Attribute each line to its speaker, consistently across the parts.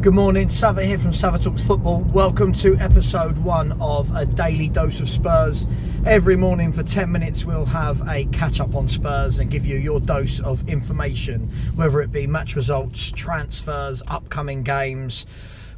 Speaker 1: Good morning, Sava here from Sava Talks Football. Welcome to episode 1 of a daily dose of Spurs. Every morning for 10 minutes we'll have a catch up on Spurs and give you your dose of information, whether it be match results, transfers, upcoming games,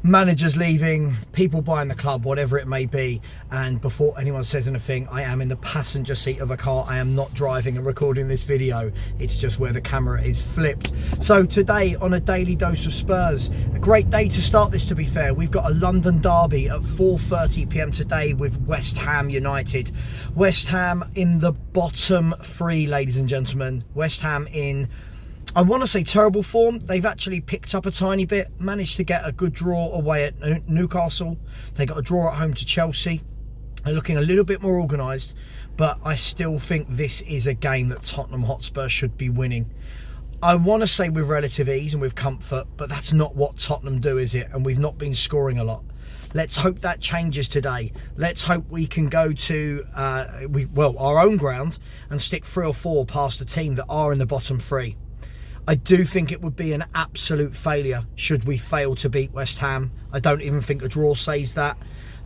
Speaker 1: managers leaving, people buying the club, whatever it may be. And before anyone says anything, I am in the passenger seat of a car. I am not driving and recording this video. It's just where the camera is flipped. So today on a daily dose of Spurs, a great day to start this, to be fair. We've got a London derby at 4:30 p.m. today with West Ham United. West Ham in the bottom 3, ladies and gentlemen. West Ham in, I want to say, terrible form. They've actually picked up a tiny bit, managed to get a good draw away at Newcastle. They got a draw at home to Chelsea. They're looking a little bit more organised, but I still think this is a game that Tottenham Hotspur should be winning. I want to say with relative ease and with comfort, but that's not what Tottenham do, is it? And we've not been scoring a lot. Let's hope that changes today. Let's hope we can go to our own ground and stick 3 or 4 past a team that are in the bottom 3. I do think it would be an absolute failure should we fail to beat West Ham. I don't even think a draw saves that.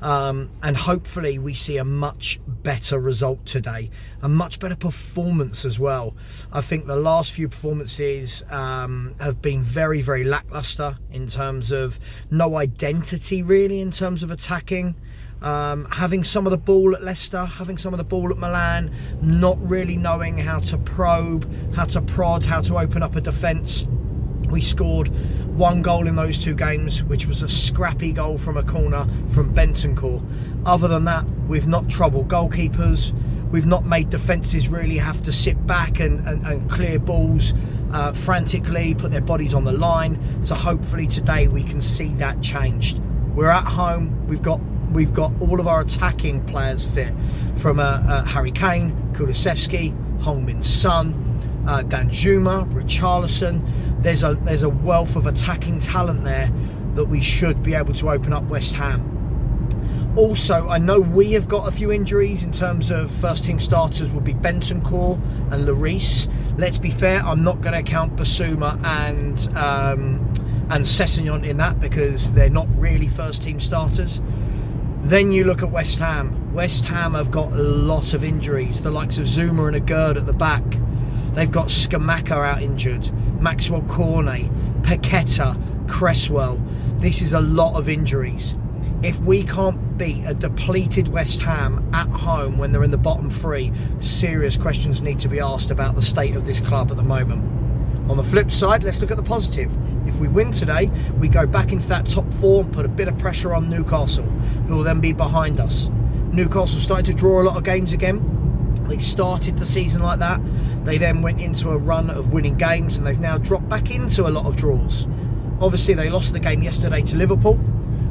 Speaker 1: And hopefully we see a much better result today, a much better performance as well. I think the last few performances have been very, very lacklustre in terms of no identity really in terms of attacking. Having some of the ball at Leicester, having some of the ball at Milan, not really knowing how to probe, how to prod, how to open up a defence. We scored 1 goal in those 2 games, which was a scrappy goal from a corner from Bentancur. Other than that, we've not troubled goalkeepers. We've not made defences really have to sit back and clear balls frantically, put their bodies on the line. So hopefully today we can see that changed. We're at home. We've got all of our attacking players fit, from Harry Kane, Kulusevski, Heung-min Son, Danjuma, Richarlison. There's a wealth of attacking talent there that we should be able to open up West Ham. Also, I know we have got a few injuries in terms of first team starters would be Bentancur and Lloris. Let's be fair, I'm not going to count Basuma and Sessegnon in that because they're not really first team starters. Then you look at West Ham. West Ham have got a lot of injuries, the likes of Zuma and Agurd at the back. They've got Skamaka out injured, Maxwell Cornet, Paqueta, Cresswell. This is a lot of injuries. If we can't beat a depleted West Ham at home when they're in the bottom 3, serious questions need to be asked about the state of this club at the moment. On the flip side, let's look at the positive. If we win today, we go back into that top 4 and put a bit of pressure on Newcastle, who will then be behind us. Newcastle started to draw a lot of games again. They started the season like that. They then went into a run of winning games and they've now dropped back into a lot of draws. Obviously, they lost the game yesterday to Liverpool,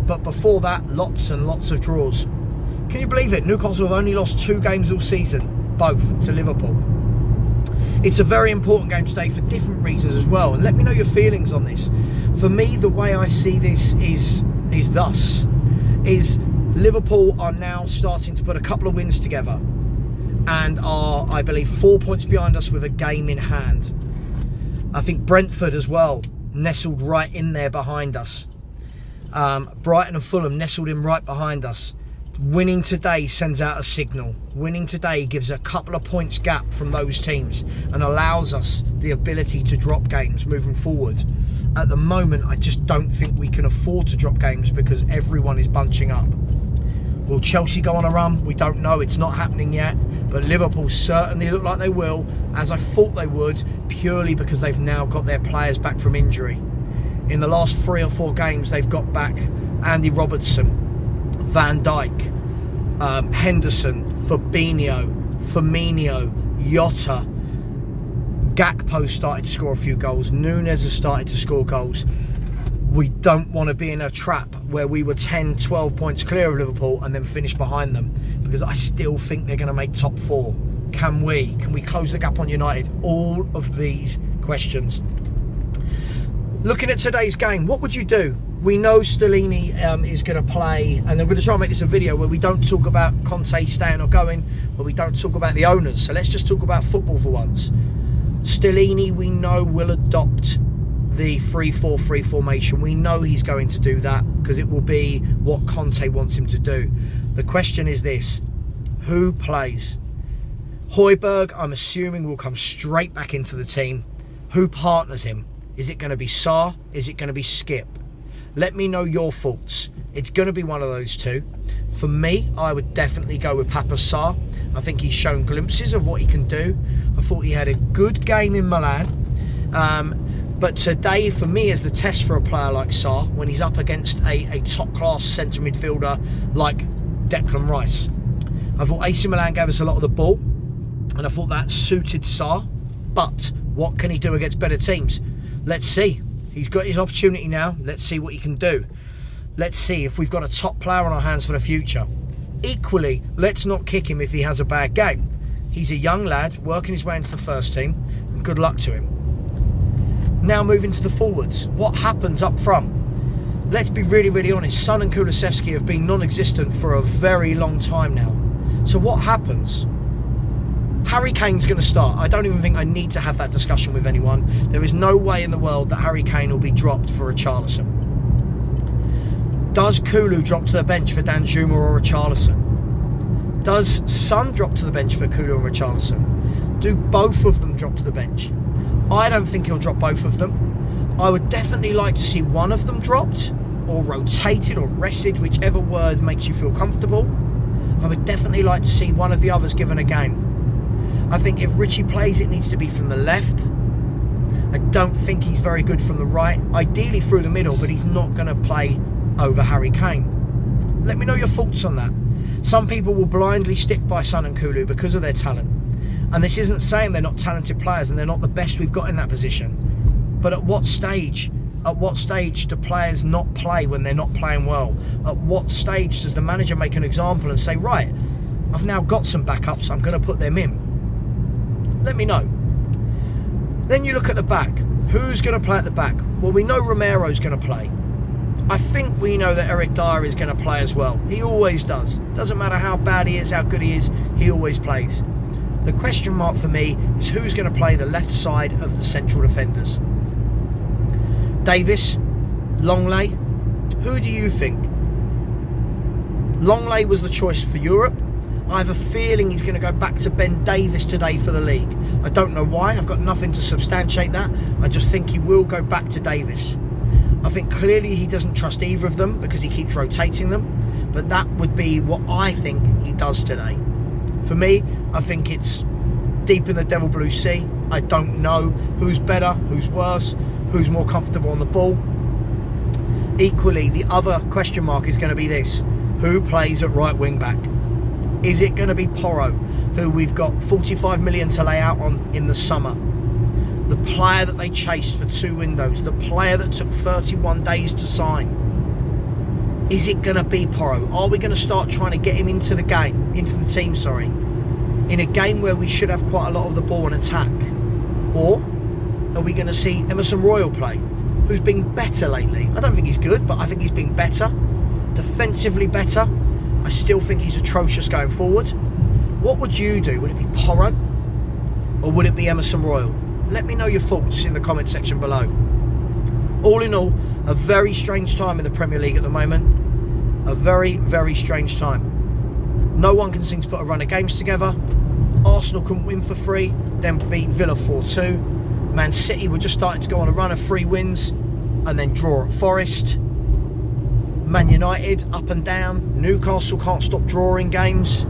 Speaker 1: but before that, lots and lots of draws. Can you believe it? Newcastle have only lost 2 games all season, both to Liverpool. It's a very important game today for different reasons as well, and let me know your feelings on this. For me, the way I see this is Liverpool are now starting to put a couple of wins together and are, I believe, 4 points behind us with a game in hand. I think Brentford as well, nestled right in there behind us. Brighton and Fulham nestled in right behind us. Winning today sends out a signal. Winning today gives a couple of points gap from those teams and allows us the ability to drop games moving forward. At the moment, I just don't think we can afford to drop games because everyone is bunching up. Will Chelsea go on a run? We don't know. It's not happening yet. But Liverpool certainly look like they will, as I thought they would, purely because they've now got their players back from injury. In the last 3 or 4 games, they've got back Andy Robertson, Van Dijk, Henderson, Fabinho, Firmino, Jota. Gakpo started to score a few goals. Nunes has started to score goals. We don't want to be in a trap where we were 10, 12 points clear of Liverpool and then finish behind them, because I still think they're going to make top 4. Can we close the gap on United? All of these questions. Looking at today's game, what would you do? We know Stellini is going to play, and I'm going to try and make this a video where we don't talk about Conte staying or going, but we don't talk about the owners. So let's just talk about football for once. Stellini, we know, will adopt the 3-4-3 formation. We know he's going to do that because it will be what Conte wants him to do. The question is this: who plays? Højbjerg, I'm assuming, will come straight back into the team. Who partners him? Is it going to be Sarr? Is it going to be Skip? Let me know your thoughts. It's going to be one of those two. For me, I would definitely go with Papa Sarr. I think he's shown glimpses of what he can do. I thought he had a good game in Milan. But today, for me, is the test for a player like Sarr when he's up against a top-class centre midfielder like Declan Rice. I thought AC Milan gave us a lot of the ball, and I thought that suited Sarr. But what can he do against better teams? Let's see. He's got his opportunity now. Let's see what he can do. Let's see if we've got a top player on our hands for the future. Equally, let's not kick him if he has a bad game. He's a young lad working his way into the first team, and good luck to him. Now moving to the forwards. What happens up front? Let's be really, really honest. Son and Kulusevski have been non-existent for a very long time now. So what happens? Harry Kane's going to start. I don't even think I need to have that discussion with anyone. There is no way in the world that Harry Kane will be dropped for a Richarlison. Does Kulu drop to the bench for Danjuma or Richarlison? Does Son drop to the bench for Kulu and Richarlison? Do both of them drop to the bench? I don't think he'll drop both of them. I would definitely like to see one of them dropped, or rotated, or rested, whichever word makes you feel comfortable. I would definitely like to see one of the others given a game. I think if Richie plays, it needs to be from the left. I don't think he's very good from the right. Ideally through the middle, but he's not going to play over Harry Kane. Let me know your thoughts on that. Some people will blindly stick by Son and Kulu because of their talent. And this isn't saying they're not talented players and they're not the best we've got in that position. But at what stage? At what stage do players not play when they're not playing well? At what stage does the manager make an example and say, right, I've now got some backups, I'm going to put them in? Let me know. Then you look at the back. Who's going to play at the back? Well, we know Romero's going to play. I think we know that Eric Dyer is going to play as well. He always does. Doesn't matter how bad he is, how good he is, he always plays. The question mark for me is who's going to play the left side of the central defenders? Davis? Longley? Who do you think? Longley was the choice for Europe. I have a feeling he's going to go back to Ben Davis today for the league. I don't know why. I've got nothing to substantiate that. I just think he will go back to Davis. I think clearly he doesn't trust either of them because he keeps rotating them. But that would be what I think he does today. For me, I think it's deep in the Devil Blue Sea. I don't know who's better, who's worse, who's more comfortable on the ball. Equally, the other question mark is going to be this: who plays at right wing back? Is it going to be Porro, who we've got 45 million to lay out on in the summer? The player that they chased for 2 windows, the player that took 31 days to sign. Is it going to be Porro? Are we going to start trying to get him into the game, into the team, in a game where we should have quite a lot of the ball and attack? Or are we going to see Emerson Royal play, who's been better lately? I don't think he's good, but I think he's been better, defensively better. I still think he's atrocious going forward. What would you do? Would it be Porro or would it be Emerson Royal? Let me know your thoughts in the comment section below. All in all, a very strange time in the Premier League at the moment. A very, very strange time. No one can seem to put a run of games together. Arsenal couldn't win for 3, then beat Villa 4-2. Man City were just starting to go on a run of 3 wins and then draw at Forest. Man United up and down. Newcastle can't stop drawing games.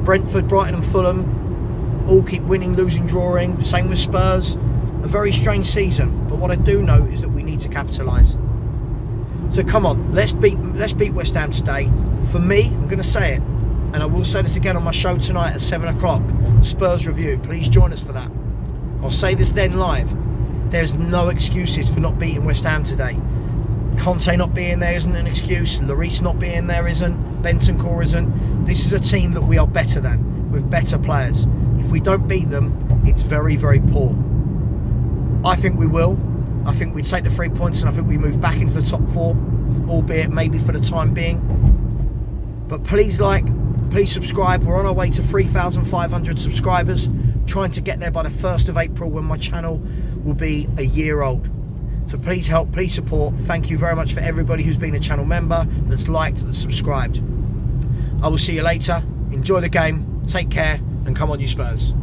Speaker 1: Brentford, Brighton and Fulham all keep winning, losing, drawing. Same with Spurs. A very strange season, but what I do know is that we need to capitalise. So come on, let's beat West Ham today. For me, I'm going to say it, and I will say this again on my show tonight at 7 o'clock, the Spurs review. Please join us for that. I'll say this then live. There's no excuses for not beating West Ham today. Conte not being there isn't an excuse. Lloris not being there isn't. Bentancur isn't. This is a team that we are better than, with better players. If we don't beat them, it's very, very poor. I think we will. I think we take the 3 points and I think we move back into the top 4, albeit maybe for the time being. But please please subscribe. We're on our way to 3,500 subscribers, trying to get there by the 1st of April when my channel will be a year old. So please help, please support. Thank you very much for everybody who's been a channel member, that's liked, that's subscribed. I will see you later. Enjoy the game, take care, and come on you Spurs.